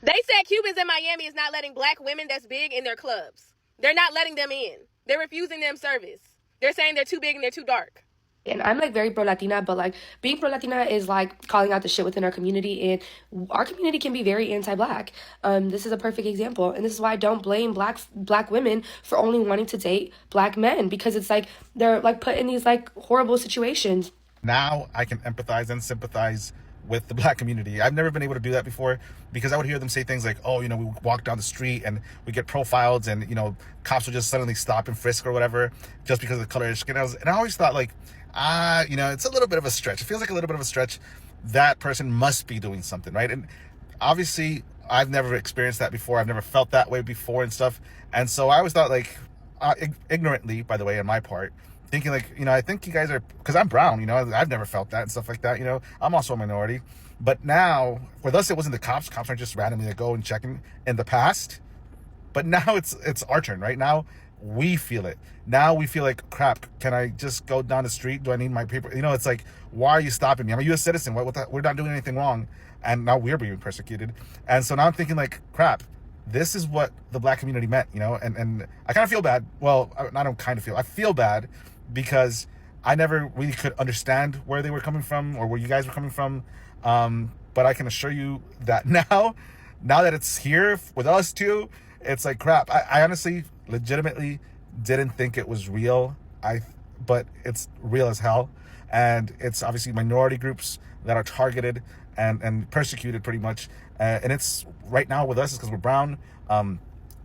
They said Cubans in Miami is not letting black women that's big in their clubs. They're not letting them in. They're refusing them service. They're saying they're too big and they're too dark. And I'm like very pro Latina, but like being pro Latina is like calling out the shit within our community, and our community can be very anti-black. This is a perfect example, and this is why I don't blame black women for only wanting to date black men, because it's like they're like put in these like horrible situations. Now I can empathize and sympathize with the black community. I've never been able to do that before, because I would hear them say things like, oh, you know, we walk down the street and we get profiled, and, you know, cops will just suddenly stop and frisk or whatever just because of the color of their skin. And I always thought, like, you know, it's a little bit of a stretch. It feels like a little bit of a stretch. That person must be doing something, right? And obviously I've never experienced that before. I've never felt that way before and stuff. And so I always thought, like, ignorantly, by the way, on my part, thinking like, you know, I think you guys are, because I'm brown, you know, I've never felt that and stuff like that, you know, I'm also a minority. But now, with us, it wasn't the cops. Cops aren't just randomly that go and checking in the past. But now it's our turn, right? Now we feel it. Now we feel like, crap, can I just go down the street? Do I need my paper? You know, it's like, why are you stopping me? I'm a U.S. citizen. We're not doing anything wrong. And now we're being persecuted. And so now I'm thinking like, crap, this is what the black community meant, you know? And I kind of feel bad. Well, I don't kind of feel. I feel bad because I never really could understand where they were coming from or where you guys were coming from. But I can assure you that now that it's here with us too, it's like, crap. I honestly, legitimately didn't think it was real. But it's real as hell. And it's obviously minority groups that are targeted and persecuted pretty much. And it's right now with us is because we're brown.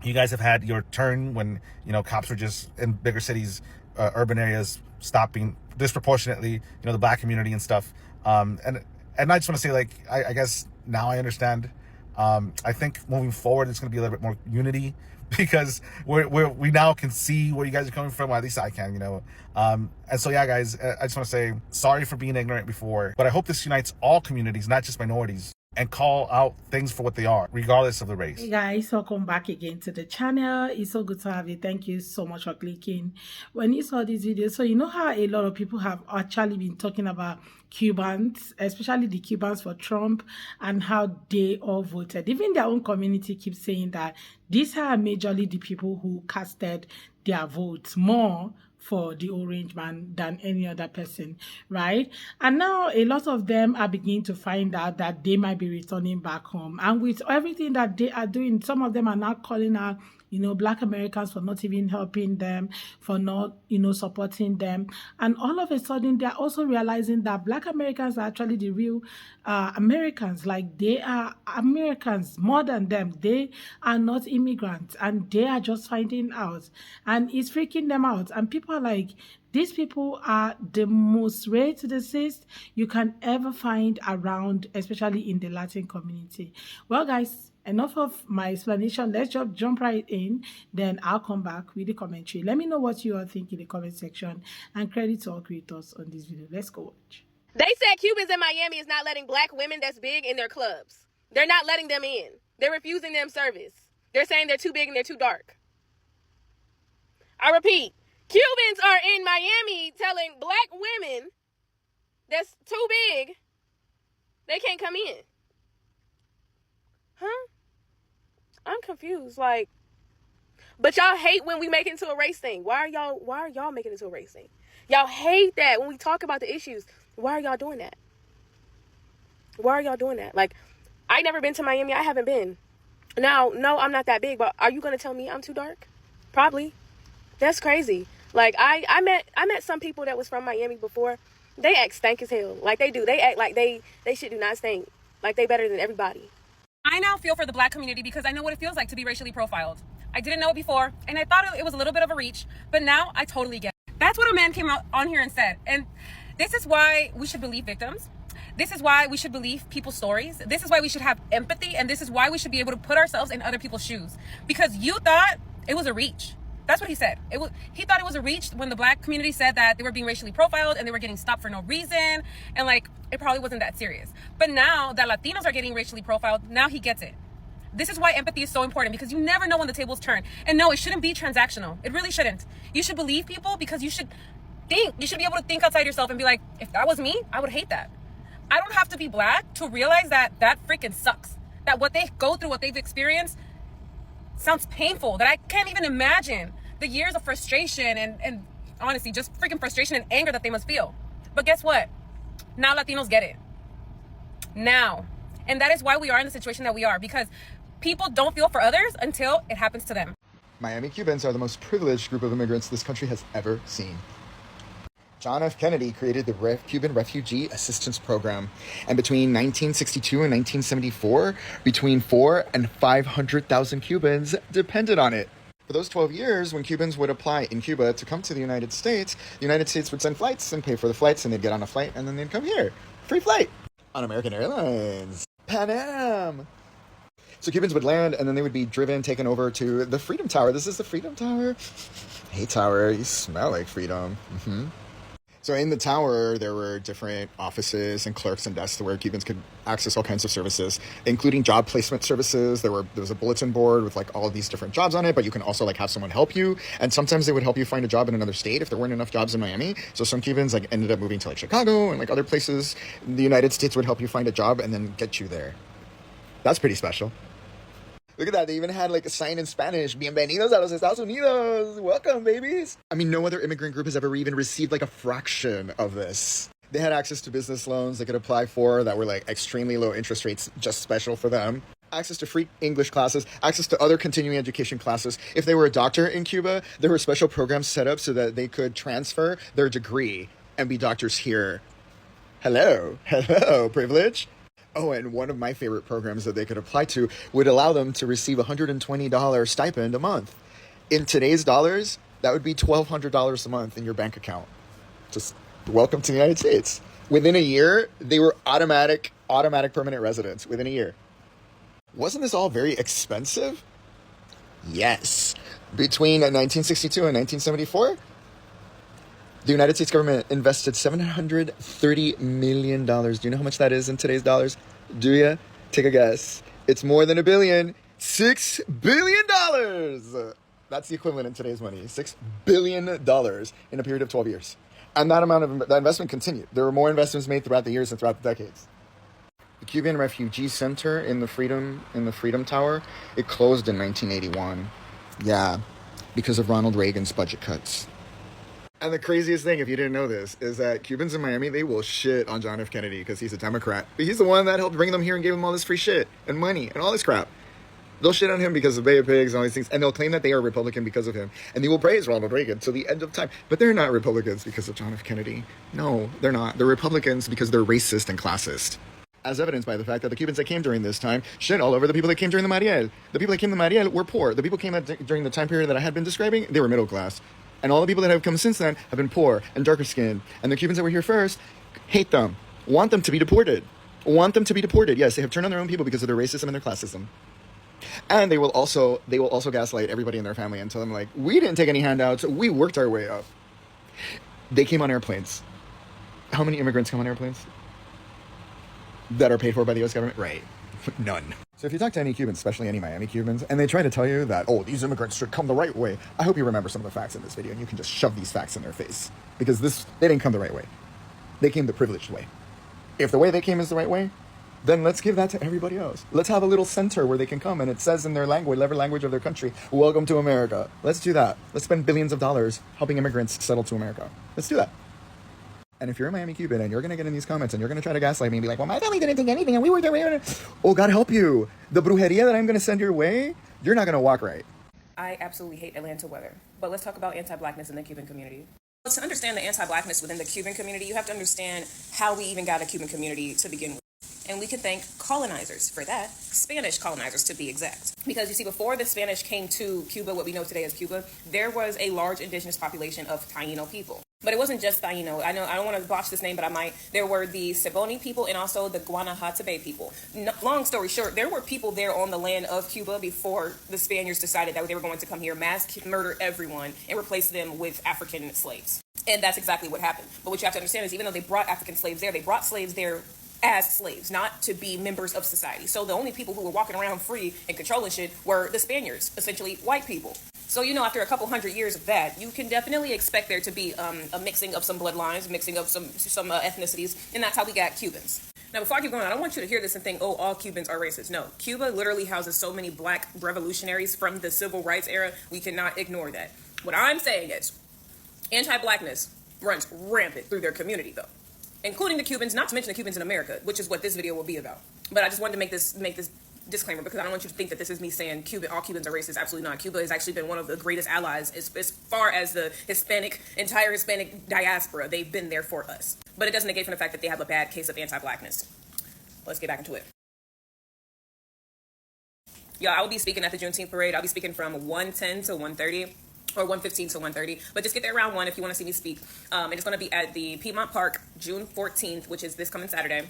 You guys have had your turn when, you know, cops were just in bigger cities, urban areas, stopping disproportionately, you know, the black community and stuff. And I just want to say, like, I guess now I understand. I think moving forward, it's going to be a little bit more unity, because we now can see where you guys are coming from. Well, at least I can, you know. And so, yeah, guys, I just want to say sorry for being ignorant before, but I hope this unites all communities, not just minorities, and call out things for what they are, regardless of the race. Hey guys, welcome back again to the channel. It's so good to have you. Thank you so much for clicking when you saw this video. So you know how a lot of people have actually been talking about Cubans, especially the Cubans for Trump, and how they all voted. Even their own community keeps saying that these are majorly the people who casted their votes more for the orange man than any other person, right? And now a lot of them are beginning to find out that they might be returning back home. And with everything that they are doing, some of them are now calling out, you know, Black Americans for not even helping them, for not, you know, supporting them. And all of a sudden, they're also realizing that Black Americans are actually the real Americans. Like, they are Americans more than them. They are not immigrants, and they are just finding out. And it's freaking them out. And people are like, these people are the most racist you can ever find around, especially in the Latin community. Well, guys, enough of my explanation. Let's just jump right in. Then I'll come back with the commentary. Let me know what you all think in the comment section. And credit to all creators on this video. Let's go watch. They said Cubans in Miami is not letting black women that's big in their clubs. They're not letting them in. They're refusing them service. They're saying they're too big and they're too dark. I repeat, Cubans are in Miami telling black women that's too big, they can't come in. Huh? I'm confused. Like, but y'all hate when we make it into a race thing. Why are y'all making it into a race thing? Y'all hate that when we talk about the issues. Why are y'all doing that? Why are y'all doing that? Like, I never been to Miami. I haven't been. Now, no, I'm not that big, but are you going to tell me I'm too dark? Probably. That's crazy. Like, I met some people that was from Miami before. They act stank as hell. Like, they do. They act like they shit do not stink. Like, they better than everybody. I now feel for the black community because I know what it feels like to be racially profiled. I didn't know it before, and I thought it was a little bit of a reach, but now I totally get it. That's what a man came out on here and said. And this is why we should believe victims. This is why we should believe people's stories. This is why we should have empathy, and this is why we should be able to put ourselves in other people's shoes. Because you thought it was a reach. That's what he said. He thought it was a reach when the black community said that they were being racially profiled and they were getting stopped for no reason. And like, it probably wasn't that serious. But now that Latinos are getting racially profiled, now he gets it. This is why empathy is so important, because you never know when the tables turn. And no, it shouldn't be transactional. It really shouldn't. You should believe people because you should think. You should be able to think outside yourself and be like, if that was me, I would hate that. I don't have to be black to realize that that freaking sucks. that what they go through, what they've experienced, sounds painful, that I can't even imagine the years of frustration and honestly, just freaking frustration and anger that they must feel. But guess what? Now Latinos get it. Now. And that is why we are in the situation that we are, because people don't feel for others until it happens to them. Miami Cubans are the most privileged group of immigrants this country has ever seen. John F. Kennedy created the Cuban Refugee Assistance Program, and between 1962 and 1974, between 400,000 and 500,000 Cubans depended on it. For those 12 years, when Cubans would apply in Cuba to come to the United States would send flights and pay for the flights, and they'd get on a flight, and then they'd come here. Free flight on American Airlines. Pan Am. So Cubans would land, and then they would be taken over to the Freedom Tower. This is the Freedom Tower. Hey, Tower, you smell like freedom. So in the tower, there were different offices and clerks and desks where Cubans could access all kinds of services, including job placement services. There was a bulletin board with like all of these different jobs on it, but you can also like have someone help you. And sometimes they would help you find a job in another state if there weren't enough jobs in Miami. So some Cubans like ended up moving to like Chicago and like other places. The United States would help you find a job and then get you there. That's pretty special. Look at that. They even had like a sign in Spanish. Bienvenidos a los Estados Unidos. Welcome, babies. I mean, no other immigrant group has ever even received like a fraction of this. They had access to business loans they could apply for that were like extremely low interest rates, just special for them. Access to free English classes, access to other continuing education classes. If they were a doctor in Cuba, there were special programs set up so that they could transfer their degree and be doctors here. Hello, privilege. Oh, and one of my favorite programs that they could apply to would allow them to receive a $120 stipend a month. In today's dollars, that would be $1,200 a month in your bank account. Just welcome to the United States. Within a year, they were automatic permanent residents within a year. Wasn't this all very expensive? Yes. Between 1962 and 1974, the United States government invested $730 million. Do you know how much that is in today's dollars? Do you? Take a guess. It's more than $1 billion. $6 billion! That's the equivalent in today's money. $6 billion in a period of 12 years. And that investment continued. There were more investments made throughout the years and throughout the decades. The Cuban Refugee Center in the Freedom Tower, it closed in 1981. Yeah, because of Ronald Reagan's budget cuts. And the craziest thing, if you didn't know this, is that Cubans in Miami, they will shit on John F. Kennedy because he's a Democrat. But he's the one that helped bring them here and gave them all this free shit and money and all this crap. They'll shit on him because of Bay of Pigs and all these things, and they'll claim that they are Republican because of him. And they will praise Ronald Reagan till the end of time. But they're not Republicans because of John F. Kennedy. No, they're not. They're Republicans because they're racist and classist. As evidenced by the fact that the Cubans that came during this time shit all over the people that came during the Mariel. The people that came to the Mariel were poor. The people came during the time period that I had been describing, they were middle class. And all the people that have come since then have been poor and darker skinned. And the Cubans that were here first hate them, want them to be deported. Yes, they have turned on their own people because of their racism and their classism. And they will also gaslight everybody in their family and tell them, like, we didn't take any handouts, we worked our way up. They came on airplanes. How many immigrants come on airplanes that are paid for by the U.S. government? Right. None. So if you talk to any Cubans, especially any Miami Cubans, and they try to tell you that, oh, these immigrants should come the right way, I hope you remember some of the facts in this video and you can just shove these facts in their face. Because they didn't come the right way. They came the privileged way. If the way they came is the right way, then let's give that to everybody else. Let's have a little center where they can come and it says in their language, whatever language of their country, welcome to America. Let's do that. Let's spend billions of dollars helping immigrants settle to America. Let's do that. And if you're a Miami Cuban and you're going to get in these comments and you're going to try to gaslight me and be like, well, my family didn't take anything and we were there. Oh, God help you. The brujeria that I'm going to send your way, you're not going to walk right. I absolutely hate Atlanta weather. But let's talk about anti-blackness in the Cuban community. To understand the anti-blackness within the Cuban community, you have to understand how we even got a Cuban community to begin with. And we can thank colonizers for that, Spanish colonizers to be exact. Because you see, before the Spanish came to Cuba, what we know today as Cuba, there was a large indigenous population of Taino people. But it wasn't just Taino. I don't want to botch this name, but I might. There were the Seboni people and also the Guanahatabey people. Long story short, there were people there on the land of Cuba before the Spaniards decided that they were going to come here, mass murder everyone, and replace them with African slaves. And that's exactly what happened. But what you have to understand is even though they brought African slaves there, they brought slaves there as slaves, not to be members of society. So the only people who were walking around free and controlling shit were the Spaniards, essentially white people. So, after a couple hundred years of that, you can definitely expect there to be a mixing of some bloodlines, mixing of some ethnicities, and that's how we got Cubans. Now, before I keep going, I don't want you to hear this and think, oh, all Cubans are racist. No, Cuba literally houses so many black revolutionaries from the civil rights era, we cannot ignore that. What I'm saying is, anti-blackness runs rampant through their community, though, including the Cubans, not to mention the Cubans in America, which is what this video will be about. But I just wanted to make this disclaimer because I don't want you to think that this is me saying all Cubans are racist. Absolutely not. Cuba has actually been one of the greatest allies as far as the entire Hispanic diaspora. They've been there for us. But it doesn't negate from the fact that they have a bad case of anti-blackness. Let's get back into it. Yeah, I will be speaking at the Juneteenth parade. I'll be speaking from 1:10 to 1:30. Or 1:15 to 1:30, but just get there around 1 if you want to see me speak. And it's going to be at the Piedmont Park, June 14th, which is this coming Saturday,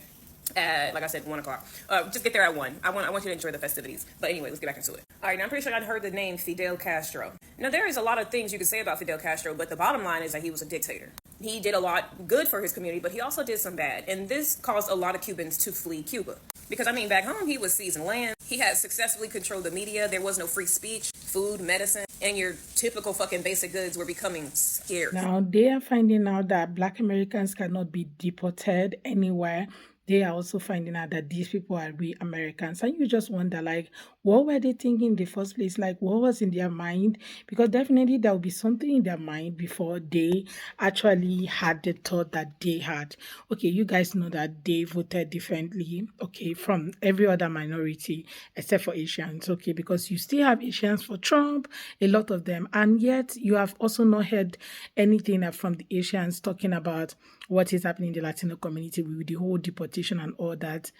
at, like I said, 1 o'clock. Just get there at 1. I want you to enjoy the festivities. But anyway, let's get back into it. All right, now I'm pretty sure I'd heard the name Fidel Castro. Now, there is a lot of things you can say about Fidel Castro, but the bottom line is that he was a dictator. He did a lot good for his community, but he also did some bad. And this caused a lot of Cubans to flee Cuba. Because, I mean, back home, he was seizing land. He had successfully controlled the media. There was no free speech, food, medicine, and your typical fucking basic goods were becoming scarce. Now, they are finding out that Black Americans cannot be deported anywhere. They are also finding out that these people are real Americans. And you just wonder, like, what were they thinking in the first place? Like, what was in their mind? Because definitely there will be something in their mind before they actually had the thought that they had. Okay, you guys know that they voted differently, okay, from every other minority except for Asians, okay, because you still have Asians for Trump, a lot of them. And yet you have also not heard anything from the Asians talking about what is happening in the Latino community with the whole deportation and all that.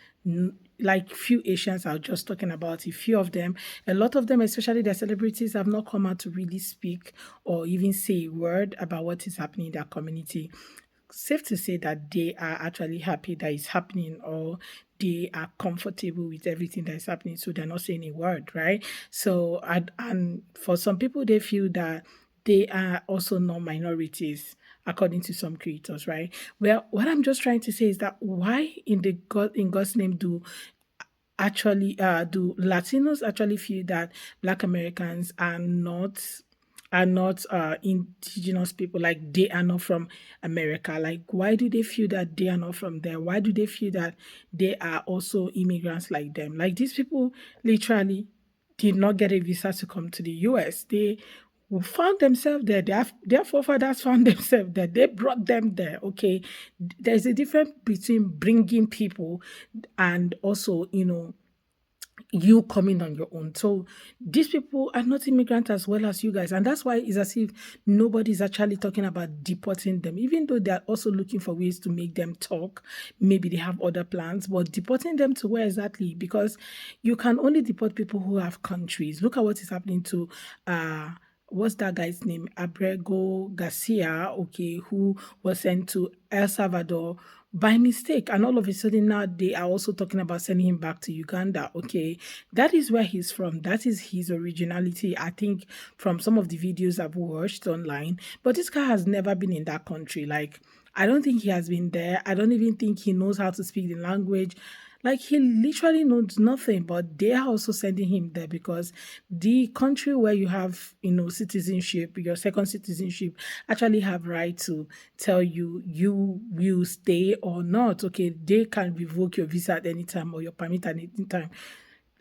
Like few Asians are just talking about, a few of them, a lot of them, especially the celebrities, have not come out to really speak or even say a word about what is happening in their community. Safe to say that they are actually happy that it's happening, or they are comfortable with everything that is happening, so they're not saying a word, right? So, and for some people, they feel that they are also not minorities, according to some creators, right? Well, what I'm just trying to say is that why in God's name do Latinos actually feel that Black Americans are not indigenous people, like they are not from America? Like, why do they feel that they are not from there? Why do they feel that they are also immigrants like them? Like, these people literally did not get a visa to come to the US. They found themselves there. Their forefathers found themselves there. They brought them there. Okay, there's a difference between bringing people and also, you coming on your own. So these people are not immigrants as well as you guys. And that's why it's as if nobody's actually talking about deporting them, even though they're also looking for ways to make them talk. Maybe they have other plans, but deporting them to where exactly? Because you can only deport people who have countries. Look at what is happening to what's that guy's name? Abrego Garcia, okay, who was sent to El Salvador by mistake. And all of a sudden now they are also talking about sending him back to Uganda, okay? That is where he's from. That is his originality, I think, from some of the videos I've watched online. But this guy has never been in that country. Like, I don't think he has been there. I don't even think he knows how to speak the language. Like, he literally knows nothing, but they are also sending him there because the country where you have, citizenship, your second citizenship, actually have right to tell you will stay or not. Okay, they can revoke your visa at any time or your permit at any time.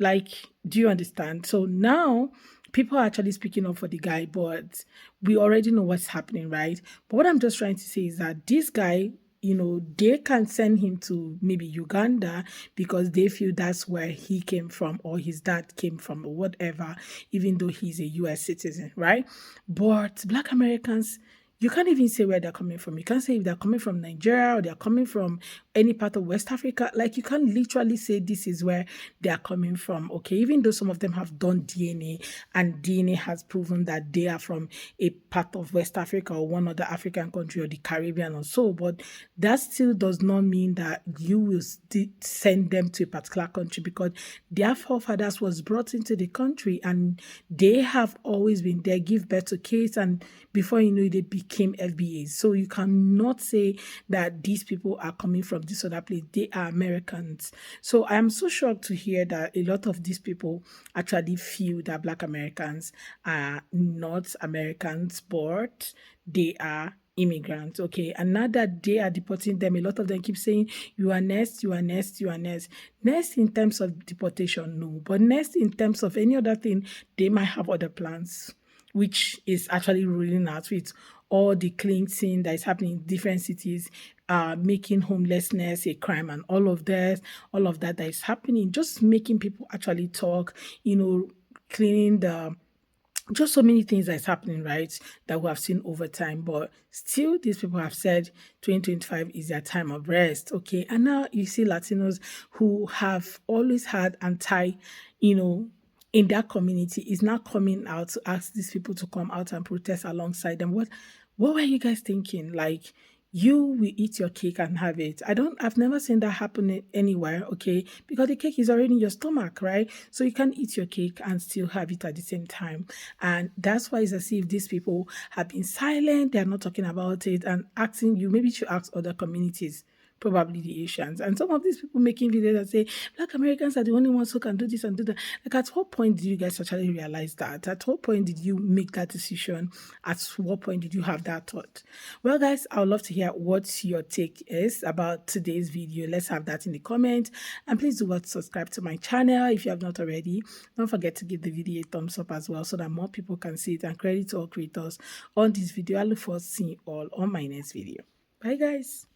Like, do you understand? So now people are actually speaking up for the guy, but we already know what's happening, right? But what I'm just trying to say is that this guy, they can send him to maybe Uganda because they feel that's where he came from or his dad came from or whatever, even though he's a US citizen, right? But Black Americans, you can't even say where they're coming from. You can't say if they're coming from Nigeria or they're coming from any part of West Africa. Like, you can't literally say this is where they are coming from, okay? Even though some of them have done DNA and DNA has proven that they are from a part of West Africa or one other African country or the Caribbean or so, but that still does not mean that you will send them to a particular country because their forefathers was brought into the country and they have always been there, give birth to kids, and before you know it, they became FBAs. So you cannot say that these people are coming from this other place. They are Americans. So I am so shocked to hear that a lot of these people actually feel that Black Americans are not Americans, but they are immigrants, okay? And now that they are deporting them, a lot of them keep saying, you are next, you are next, you are next. Next in terms of deportation, no. But next in terms of any other thing, they might have other plans, which is actually ruling out with all the cleansing that is happening in different cities, making homelessness a crime and all of that is happening, just making people actually talk, cleaning the just so many things that's happening, right, that we have seen over time. But still, these people have said 2025 is their time of rest, okay? And now you see Latinos who have always had you know, in that community is now coming out to ask these people to come out and protest alongside them. What were you guys thinking? Like, you will eat your cake and have it. I've never seen that happen anywhere, okay? Because the cake is already in your stomach, right? So you can eat your cake and still have it at the same time. And that's why it's as if these people have been silent, they're not talking about it and asking you, maybe you should ask other communities, probably the Asians. And some of these people making videos that say Black Americans are the only ones who can do this and do that. Like, at what point did you guys actually realize that? At what point did you make that decision? At what point did you have that thought? Well, guys, I would love to hear what your take is about today's video. Let's have that in the comments. And please do subscribe to my channel if you have not already. Don't forget to give the video a thumbs up as well so that more people can see it. And credit to all creators on this video. I look forward to seeing you all on my next video. Bye, guys.